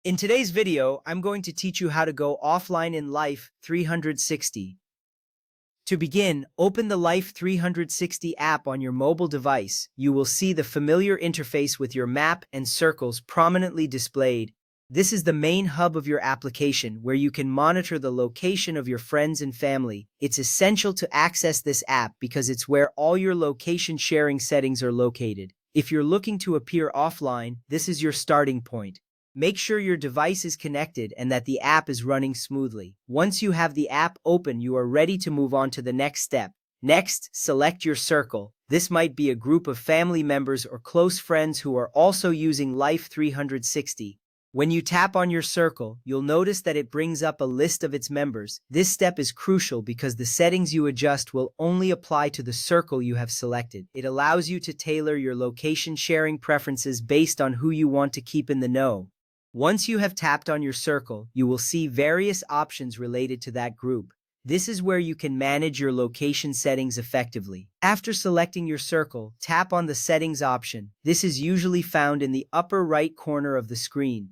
In today's video, I'm going to teach you how to go offline in Life 360. To begin, open the Life 360 app on your mobile device. You will see the familiar interface with your map and circles prominently displayed. This is the main hub of your application where you can monitor the location of your friends and family. It's essential to access this app because it's where all your location sharing settings are located. If you're looking to appear offline, this is your starting point. Make sure your device is connected and that the app is running smoothly. Once you have the app open, you are ready to move on to the next step. Next, select your circle. This might be a group of family members or close friends who are also using Life 360. When you tap on your circle, you'll notice that it brings up a list of its members. This step is crucial because the settings you adjust will only apply to the circle you have selected. It allows you to tailor your location sharing preferences based on who you want to keep in the know. Once you have tapped on your circle, you will see various options related to that group. This is where you can manage your location settings effectively. After selecting your circle, tap on the Settings option. This is usually found in the upper right corner of the screen.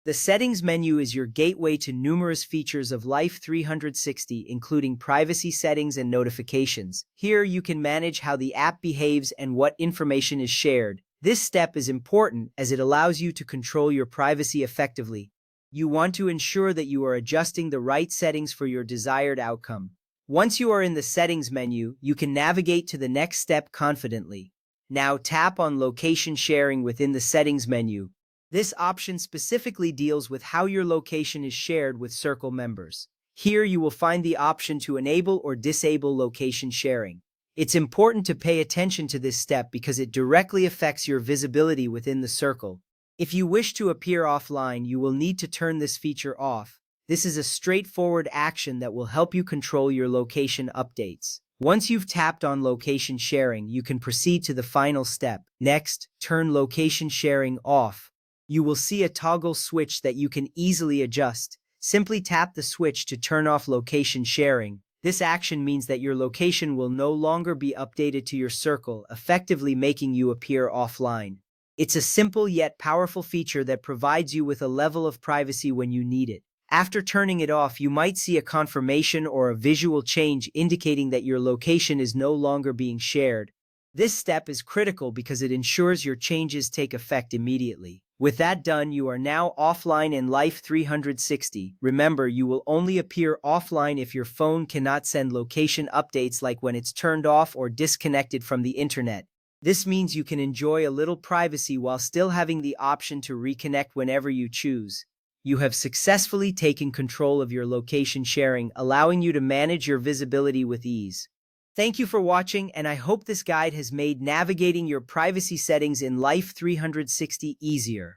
The Settings menu is your gateway to numerous features of Life 360, including privacy settings and notifications. Here you can manage how the app behaves and what information is shared. This step is important as it allows you to control your privacy effectively. You want to ensure that you are adjusting the right settings for your desired outcome. Once you are in the Settings menu, you can navigate to the next step confidently. Now tap on Location Sharing within the Settings menu. This option specifically deals with how your location is shared with Circle members. Here you will find the option to enable or disable location sharing. It's important to pay attention to this step because it directly affects your visibility within the circle. If you wish to appear offline, you will need to turn this feature off. This is a straightforward action that will help you control your location updates. Once you've tapped on location sharing, you can proceed to the final step. Next, turn location sharing off. You will see a toggle switch that you can easily adjust. Simply tap the switch to turn off location sharing. This action means that your location will no longer be updated to your circle, effectively making you appear offline. It's a simple yet powerful feature that provides you with a level of privacy when you need it. After turning it off, you might see a confirmation or a visual change indicating that your location is no longer being shared. This step is critical because it ensures your changes take effect immediately. With that done, you are now offline in Life 360. Remember, you will only appear offline if your phone cannot send location updates, like when it's turned off or disconnected from the internet. This means you can enjoy a little privacy while still having the option to reconnect whenever you choose. You have successfully taken control of your location sharing, allowing you to manage your visibility with ease. Thank you for watching, and I hope this guide has made navigating your privacy settings in Life 360 easier.